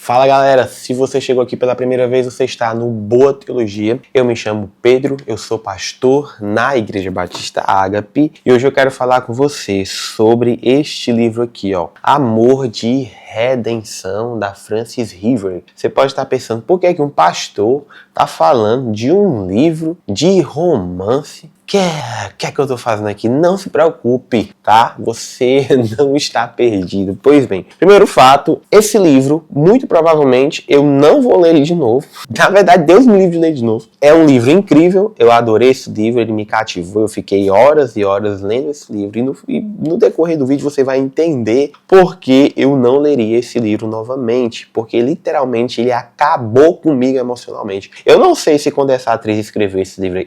Fala galera, se você chegou aqui pela primeira vez, você está no Boa Teologia. Eu me chamo Pedro, eu sou pastor na Igreja Batista Ágape e hoje eu quero falar com você sobre este livro aqui, ó, Amor de Redenção, da Frances River. Você pode estar pensando, por que é que um pastor está falando de um livro de romance? O que é que eu tô fazendo aqui? Não se preocupe, tá? Você não está perdido. Pois bem, primeiro fato, esse livro, muito provavelmente, eu não vou ler ele de novo. Na verdade, Deus me livre de ler de novo. É um livro incrível, eu adorei esse livro, ele me cativou, eu fiquei horas e horas lendo esse livro. E no decorrer do vídeo você vai entender por que eu não leria esse livro novamente. Porque literalmente ele acabou comigo emocionalmente. Eu não sei se quando essa atriz escreveu esse livro,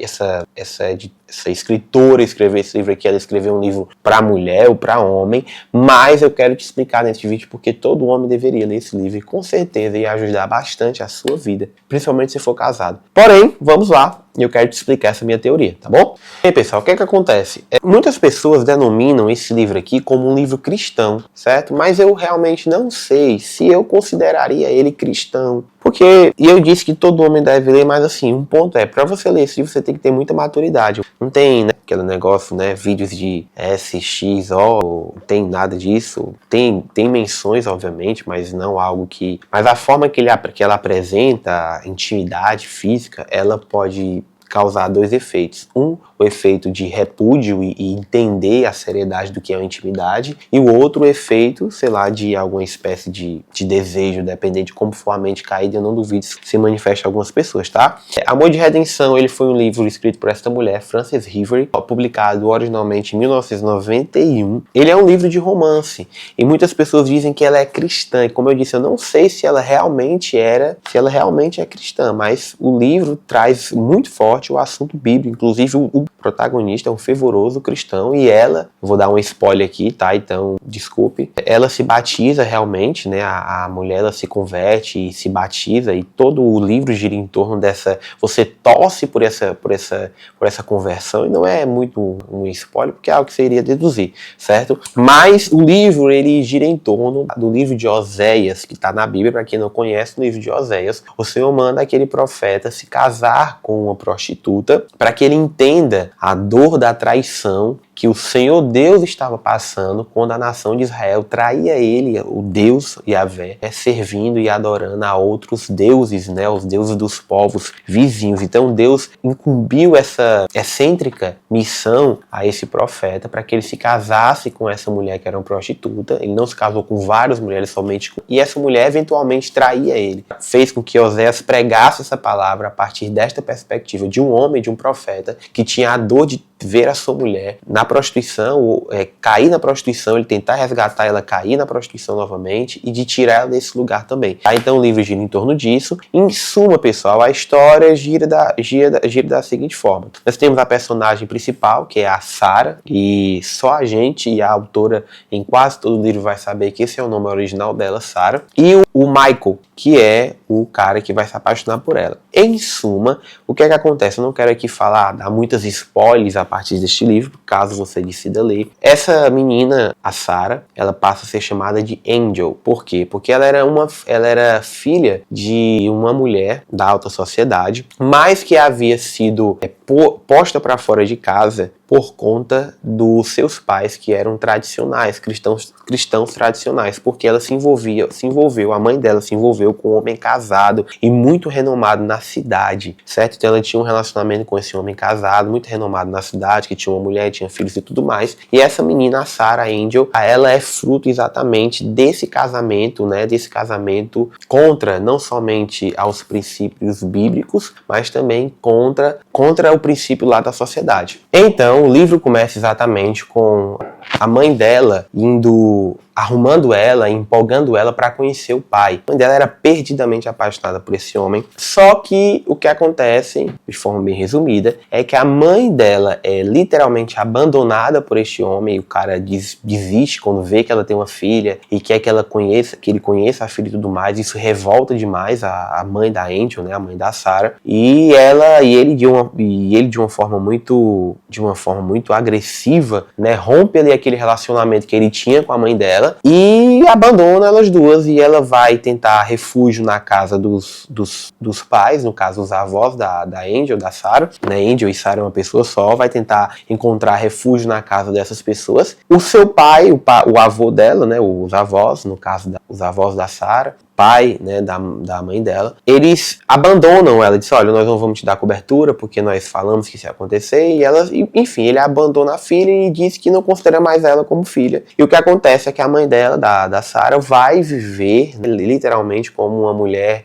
essa escritora escreveu esse livro aqui, ela escreveu um livro para mulher ou para homem, mas eu quero te explicar nesse vídeo porque todo homem deveria ler esse livro e com certeza ia ajudar bastante a sua vida, principalmente se for casado. Porém, vamos lá, e eu quero te explicar essa minha teoria, tá bom? E aí, pessoal, o que é que acontece? Muitas pessoas denominam esse livro aqui como um livro cristão, certo? Mas eu realmente não sei se eu consideraria ele cristão. Porque, e eu disse que todo homem deve ler, mas assim, um ponto é, para você ler esse livro você tem que ter muita maturidade. Não tem, né, aquele negócio, né, vídeos de SXO, não tem nada disso. Tem menções, obviamente, mas não algo que... Mas a forma que ela apresenta a intimidade física, ela pode causar dois efeitos. Um, o efeito de repúdio e entender a seriedade do que é a intimidade, e o outro, o efeito, sei lá, de alguma espécie de desejo, dependendo de como for a mente caída, eu não duvido se manifesta em algumas pessoas, tá? Amor de Redenção, ele foi um livro escrito por esta mulher, Frances River, publicado originalmente em 1991. Ele é um livro de romance, e muitas pessoas dizem que ela é cristã, e como eu disse, eu não sei se ela realmente é cristã, mas o livro traz muito forte o assunto bíblico, inclusive o protagonista é um fervoroso cristão e ela, vou dar um spoiler aqui, tá? Então, desculpe. Ela se batiza realmente, né? A mulher, ela se converte e se batiza e todo o livro gira em torno dessa... Você torce por essa conversão e não é muito um spoiler porque é algo que você iria deduzir, certo? Mas o livro, ele gira em torno do livro de Oséias, que está na Bíblia. Para quem não conhece, no livro de Oséias, o Senhor manda aquele profeta se casar com uma prostituta para que ele entenda a dor da traição que o Senhor Deus estava passando quando a nação de Israel traía ele, o Deus Yahvé, servindo e adorando a outros deuses, né, os deuses dos povos vizinhos. Então Deus incumbiu essa excêntrica missão a esse profeta para que ele se casasse com essa mulher que era uma prostituta. Ele não se casou com várias mulheres, somente com... E essa mulher eventualmente traía ele. Fez com que Oséias pregasse essa palavra a partir desta perspectiva de um homem, de um profeta, que tinha a dor de ver a sua mulher na prostituição, ou cair na prostituição, ele tentar resgatar ela, cair na prostituição novamente e de tirar ela desse lugar também. Tá? Então o livro gira em torno disso. Em suma, pessoal, a história gira da seguinte forma. Nós temos a personagem principal, que é a Sarah, e só a gente e a autora em quase todo o livro vai saber que esse é o nome original dela, Sarah, e o Michael, que é o cara que vai se apaixonar por ela. Em suma, o que é que acontece? Eu não quero aqui dar muitas spoilers a partir deste livro, caso você decida ler. Essa menina, a Sarah, ela passa a ser chamada de Angel. Por quê? Porque ela era filha de uma mulher da alta sociedade, mas que havia sido posta para fora de casa por conta dos seus pais, que eram tradicionais, cristãos tradicionais, porque ela se envolveu, a mãe dela se envolveu com um homem casado e muito renomado na cidade, certo? Então ela tinha um relacionamento com esse homem casado, muito renomado na cidade, que tinha uma mulher, tinha filhos e tudo mais. E essa menina, a Sarah Angel, ela é fruto exatamente desse casamento, né? Desse casamento contra, não somente aos princípios bíblicos, mas também contra o princípio lá da sociedade. Então, o livro começa exatamente com a mãe dela arrumando ela, empolgando ela para conhecer o pai. A mãe dela era perdidamente apaixonada por esse homem. Só que o que acontece, de forma bem resumida, é que a mãe dela é literalmente abandonada por este homem. E o cara desiste quando vê que ela tem uma filha e quer que ele conheça a filha e tudo mais. Isso revolta demais a mãe da Angel, né, a mãe da Sarah. E ele de uma forma muito agressiva, né, rompe ali aquele relacionamento que ele tinha com a mãe dela e abandona elas duas, e ela vai tentar refúgio na casa dos pais, no caso os avós da Angel, da Sarah, né? Angel e Sarah é uma pessoa só, vai tentar encontrar refúgio na casa dessas pessoas. O seu pai, o avô dela, né? Os avós, no caso os avós da Sarah, pai, né, da mãe dela, eles abandonam ela, dizem, olha, nós não vamos te dar cobertura porque nós falamos que isso ia acontecer, e ela, enfim, ele abandona a filha e diz que não considera mais ela como filha. E o que acontece é que a mãe dela, da Sarah, vai viver, né, literalmente como uma mulher,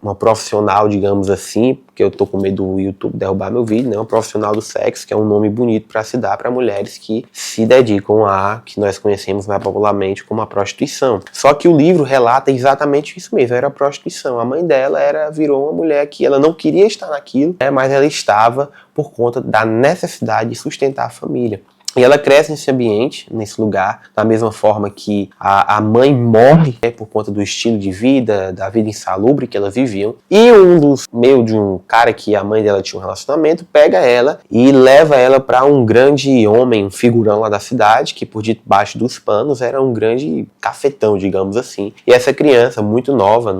uma profissional, digamos assim, porque eu tô com medo do YouTube derrubar meu vídeo, né, uma profissional do sexo, que é um nome bonito para se dar para mulheres que se dedicam que nós conhecemos mais popularmente como a prostituição. Só que o livro relata exatamente isso mesmo, era a prostituição. A mãe dela virou uma mulher que ela não queria estar naquilo, né, mas ela estava por conta da necessidade de sustentar a família. E ela cresce nesse ambiente, nesse lugar, da mesma forma que a mãe morre, né, por conta do estilo de vida, da vida insalubre que elas viviam. E meio de um cara que a mãe dela tinha um relacionamento, pega ela e leva ela para um grande homem, um figurão lá da cidade, que por debaixo dos panos era um grande cafetão, digamos assim. E essa criança, muito nova,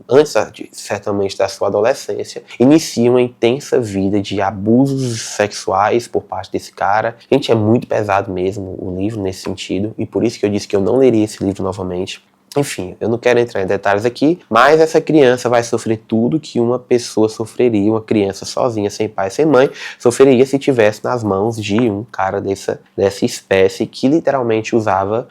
antes certamente da sua adolescência, inicia uma intensa vida de abusos sexuais por parte desse cara. Gente, é muito pesado mesmo o livro nesse sentido, e por isso que eu disse que eu não leria esse livro novamente. Enfim, eu não quero entrar em detalhes aqui, mas essa criança vai sofrer tudo que uma pessoa sofreria, uma criança sozinha, sem pai, sem mãe, sofreria se tivesse nas mãos de um cara dessa espécie que literalmente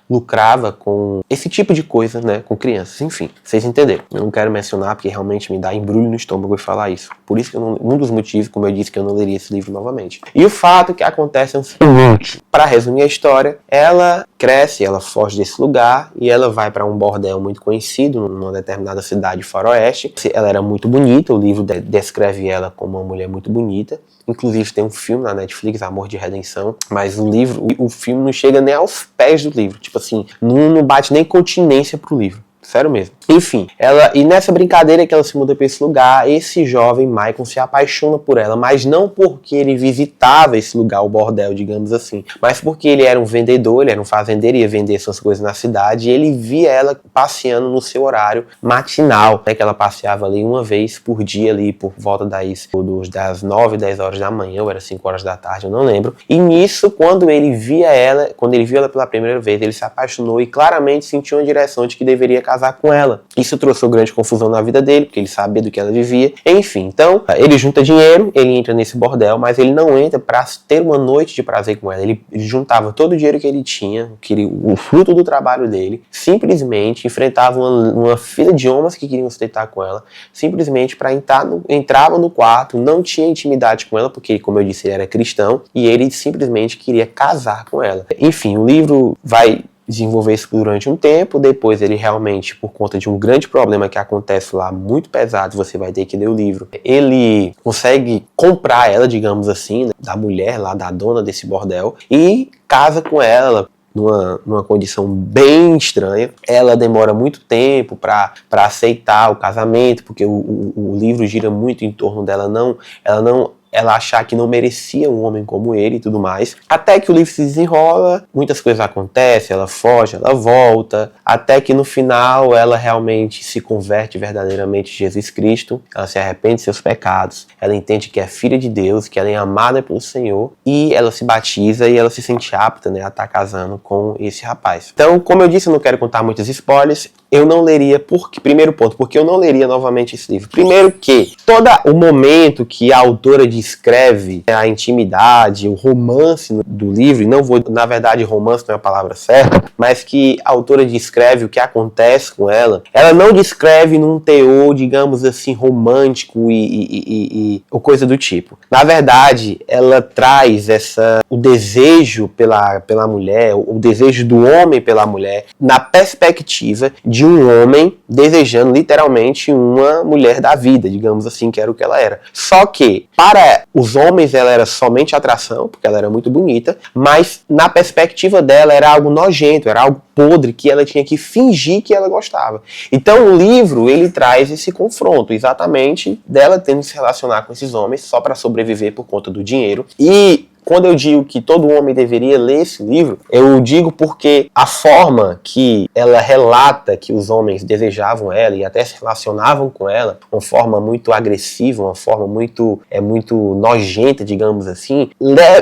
lucrava com esse tipo de coisa, né, com crianças. Enfim, vocês entenderam. Eu não quero mencionar porque realmente me dá embrulho no estômago de falar isso. Por isso que um dos motivos, como eu disse, que eu não leria esse livro novamente. E o fato que acontece é o seguinte, para resumir a história, ela cresce, ela foge desse lugar e ela vai para um bordel muito conhecido numa determinada cidade faroeste. Ela era muito bonita, o livro descreve ela como uma mulher muito bonita. Inclusive tem um filme na Netflix, Amor de Redenção, mas o filme não chega nem aos pés do livro. Tipo assim, não bate nem continência pro livro. Sério mesmo. Enfim, e nessa brincadeira que ela se muda para esse lugar, esse jovem Michael se apaixona por ela, mas não porque ele visitava esse lugar, o bordel, digamos assim, mas porque ele era um vendedor, ele era um fazendeiro, ia vender suas coisas na cidade, e ele via ela passeando no seu horário matinal, né, que ela passeava ali uma vez por dia, ali por volta das 9, 10 horas da manhã, ou era 5 horas da tarde, eu não lembro. E nisso, quando ele viu ela pela primeira vez, ele se apaixonou e claramente sentiu uma direção de que deveria casar com ela. Isso trouxe uma grande confusão na vida dele, porque ele sabia do que ela vivia. Enfim, então, ele junta dinheiro, ele entra nesse bordel, mas ele não entra para ter uma noite de prazer com ela. Ele juntava todo o dinheiro que ele tinha, o fruto do trabalho dele, simplesmente enfrentava uma fila de homens que queriam se deitar com ela, simplesmente para entrava no quarto, não tinha intimidade com ela, porque, como eu disse, ele era cristão, e ele simplesmente queria casar com ela. Enfim, o livro vai desenvolver isso durante um tempo, depois ele realmente, por conta de um grande problema que acontece lá, muito pesado, você vai ter que ler o livro, ele consegue comprar ela, digamos assim, né, da mulher lá, da dona desse bordel, e casa com ela, numa condição bem estranha. Ela demora muito tempo para aceitar o casamento, porque o livro gira muito em torno dela, ela achar que não merecia um homem como ele e tudo mais. Até que o livro se desenrola, muitas coisas acontecem, ela foge, ela volta, até que no final ela realmente se converte verdadeiramente em Jesus Cristo, ela se arrepende de seus pecados, ela entende que é filha de Deus, que ela é amada pelo Senhor, e ela se batiza e ela se sente apta, né, a estar casando com esse rapaz. Então, como eu disse, eu não quero contar muitos spoilers, eu não leria, primeiro ponto, porque eu não leria novamente esse livro. Primeiro que todo o momento que a autora descreve a intimidade, o romance do livro, na verdade romance não é a palavra certa, mas que a autora descreve o que acontece com ela não descreve num teor, digamos assim, romântico ou coisa do tipo. Na verdade, ela traz o desejo pela mulher, o desejo do homem pela mulher, na perspectiva de um homem desejando literalmente uma mulher da vida, digamos assim, que era o que ela era. Só que, para os homens, ela era somente atração, porque ela era muito bonita, mas na perspectiva dela era algo nojento, era algo podre, que ela tinha que fingir que ela gostava. Então o livro, ele traz esse confronto, exatamente, dela tendo que se relacionar com esses homens só para sobreviver por conta do dinheiro. E quando eu digo que todo homem deveria ler esse livro, eu digo porque a forma que ela relata que os homens desejavam ela e até se relacionavam com ela, uma forma muito agressiva, uma forma muito nojenta, digamos assim,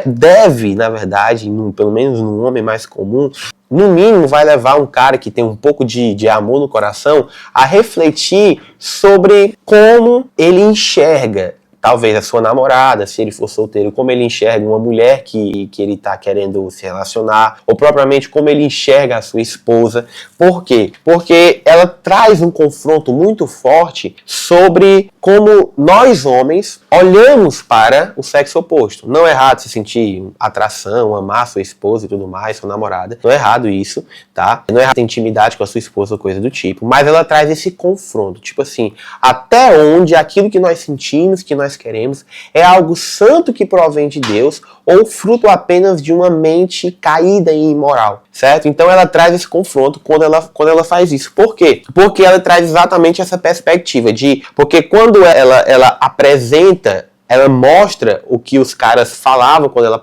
deve, na verdade, pelo menos num homem mais comum, no mínimo vai levar um cara que tem um pouco de amor no coração a refletir sobre como ele enxerga talvez a sua namorada, se ele for solteiro, como ele enxerga uma mulher que ele está querendo se relacionar, ou propriamente como ele enxerga a sua esposa. Por quê? Porque ela traz um confronto muito forte sobre como nós homens olhamos para o sexo oposto. Não é errado se sentir atração, amar sua esposa e tudo mais, sua namorada. Não é errado isso, tá? Não é errado ter intimidade com a sua esposa ou coisa do tipo. Mas ela traz esse confronto. Tipo assim, até onde aquilo que nós sentimos, que nós queremos, é algo santo que provém de Deus ou fruto apenas de uma mente caída e imoral, certo? Então ela traz esse confronto quando ela faz isso. Por quê? Porque ela traz exatamente essa perspectiva porque quando ela apresenta, ela mostra o que os caras falavam quando ela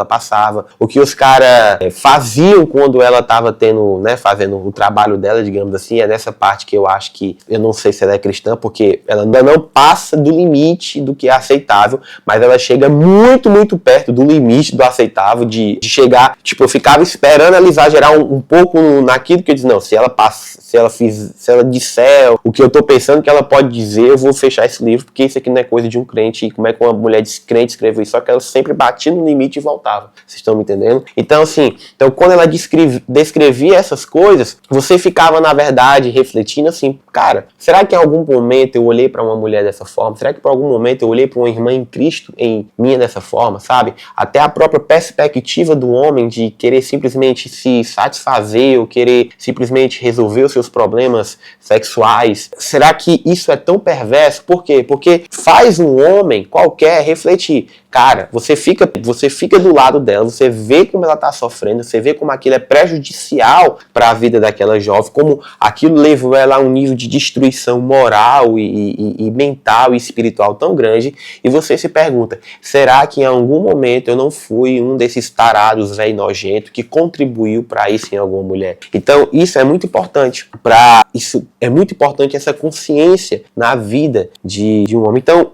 passava, o que os caras faziam quando ela estava fazendo o trabalho dela, digamos assim. É nessa parte que eu acho que, eu não sei se ela é cristã, porque ela ainda não passa do limite do que é aceitável, mas ela chega muito, muito perto do limite do aceitável, de chegar, tipo, eu ficava esperando ela exagerar um pouco naquilo que eu disse, não, se ela disser o que eu tô pensando que ela pode dizer, eu vou fechar esse livro, porque isso aqui não é coisa de um crente. Como é que uma mulher descrente escreveu isso? Só que ela sempre batia no limite e voltava. Vocês estão me entendendo? Então, assim, quando ela descrevia essas coisas, você ficava, na verdade, refletindo assim, cara, será que em algum momento eu olhei para uma mulher dessa forma? Será que por algum momento eu olhei para uma irmã em Cristo em minha dessa forma, sabe? Até a própria perspectiva do homem de querer simplesmente se satisfazer ou querer simplesmente resolver os seus problemas sexuais. Será que isso é tão perverso? Por quê? Porque faz um homem qualquer refletir. Cara, você fica do lado dela, você vê como ela está sofrendo, você vê como aquilo é prejudicial para a vida daquela jovem, como aquilo levou ela a um nível de destruição moral e mental e espiritual tão grande, e você se pergunta, será que em algum momento eu não fui um desses tarados velho nojento que contribuiu para isso em alguma mulher? Então, isso é muito importante essa consciência na vida de um homem. Então,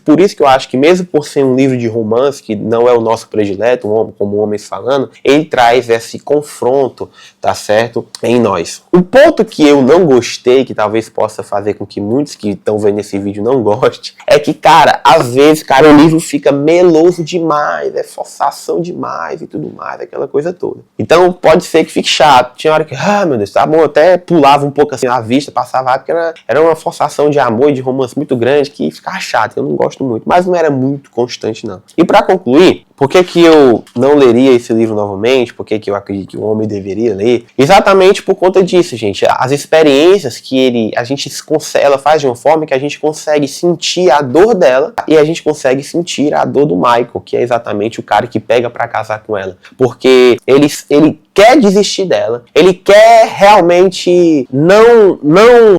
por isso que eu acho que mesmo por ser um livro de romance, que não é o nosso predileto, como homens falando, ele traz esse confronto, tá certo, em nós. O ponto que eu não gostei, que talvez possa fazer com que muitos que estão vendo esse vídeo não gostem, é que, cara, às vezes, o livro fica meloso demais, é forçação demais e tudo mais, aquela coisa toda. Então, pode ser que fique chato. Tinha hora que, meu Deus, tá bom, eu até pulava um pouco assim a vista, passava porque era uma forçação de amor e de romance muito grande que ficava chato, eu não gosto muito, mas não era muito constante não. E para concluir, por que eu não leria esse livro novamente? Por que eu acredito que o homem deveria ler? Exatamente por conta disso, gente. As experiências que ela faz de uma forma que a gente consegue sentir a dor dela e a gente consegue sentir a dor do Michael, que é exatamente o cara que pega para casar com ela. Porque ele quer desistir dela, ele quer realmente não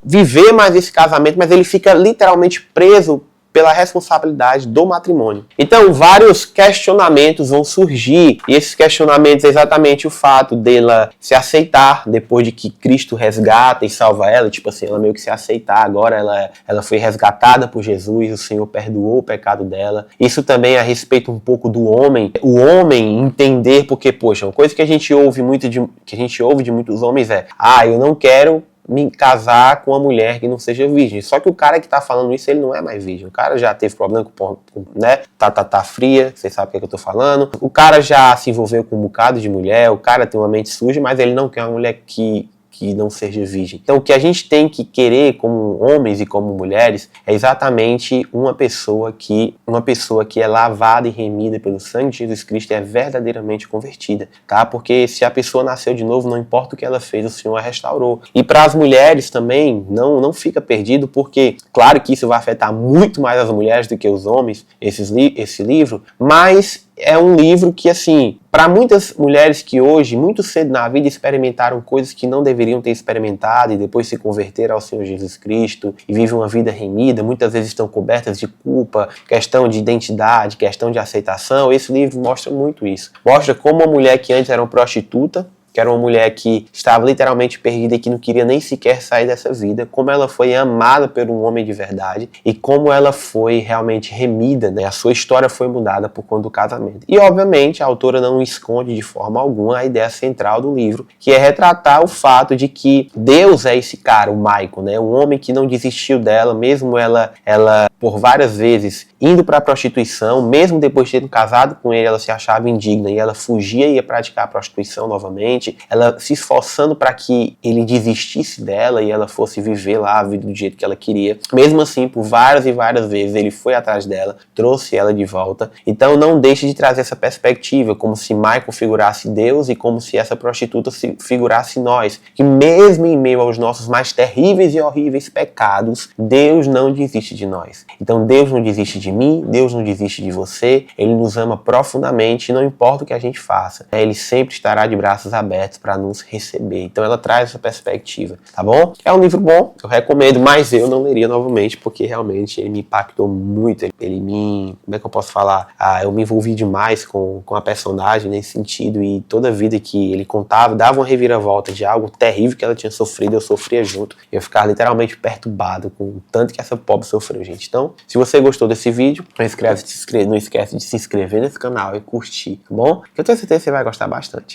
viver mais esse casamento, mas ele fica literalmente preso pela responsabilidade do matrimônio. Então, vários questionamentos vão surgir, e esses questionamentos é exatamente o fato dela se aceitar depois de que Cristo resgata e salva ela, tipo assim, ela meio que se aceitar, agora ela foi resgatada por Jesus, o Senhor perdoou o pecado dela. Isso também é a respeito um pouco do homem, o homem entender, porque, poxa, uma coisa que a gente ouve de muitos homens é, eu não quero me casar com uma mulher que não seja virgem. Só que o cara que tá falando isso, ele não é mais virgem. O cara já teve problema com tá fria, vocês sabem o que eu tô falando. O cara já se envolveu com um bocado de mulher, o cara tem uma mente suja, mas ele não quer uma mulher que não seja virgem. Então, o que a gente tem que querer como homens e como mulheres é exatamente uma pessoa que é lavada e remida pelo sangue de Jesus Cristo e é verdadeiramente convertida, tá? Porque se a pessoa nasceu de novo, não importa o que ela fez, o Senhor a restaurou. E para as mulheres também, não fica perdido, porque claro que isso vai afetar muito mais as mulheres do que os homens, esse livro, mas é um livro que, assim, para muitas mulheres que hoje, muito cedo na vida, experimentaram coisas que não deveriam ter experimentado e depois se converteram ao Senhor Jesus Cristo e vivem uma vida remida, muitas vezes estão cobertas de culpa, questão de identidade, questão de aceitação, esse livro mostra muito isso. Mostra como uma mulher que antes era uma prostituta, que era uma mulher que estava literalmente perdida e que não queria nem sequer sair dessa vida, como ela foi amada por um homem de verdade e como ela foi realmente remida, né? A sua história foi mudada por conta do casamento. E, obviamente, a autora não esconde de forma alguma a ideia central do livro, que é retratar o fato de que Deus é esse cara, o Michael, né? Um homem que não desistiu dela, mesmo ela por várias vezes indo para a prostituição, mesmo depois de ter casado com ele, ela se achava indigna e ela fugia e ia praticar a prostituição novamente, ela se esforçando para que ele desistisse dela e ela fosse viver lá a vida do jeito que ela queria. Mesmo assim, por várias e várias vezes, ele foi atrás dela, trouxe ela de volta. Então não deixe de trazer essa perspectiva, como se Michael figurasse Deus e como se essa prostituta figurasse nós, que mesmo em meio aos nossos mais terríveis e horríveis pecados, Deus não desiste de nós. Então Deus não desiste de mim, Deus não desiste de você, Ele nos ama profundamente e não importa o que a gente faça, Ele sempre estará de braços abertos para nos receber. Então ela traz essa perspectiva, tá bom? É um livro bom, eu recomendo, mas eu não leria novamente porque realmente ele me impactou muito, ele me... como é que eu posso falar? Eu me envolvi demais com a personagem nesse sentido e toda a vida que ele contava, dava uma reviravolta de algo terrível que ela tinha sofrido, eu sofria junto. Eu ficava literalmente perturbado com o tanto que essa pobre sofreu, gente. Então, se você gostou desse vídeo, não esquece de se inscrever nesse canal e curtir, tá bom? Que eu tenho certeza que você vai gostar bastante.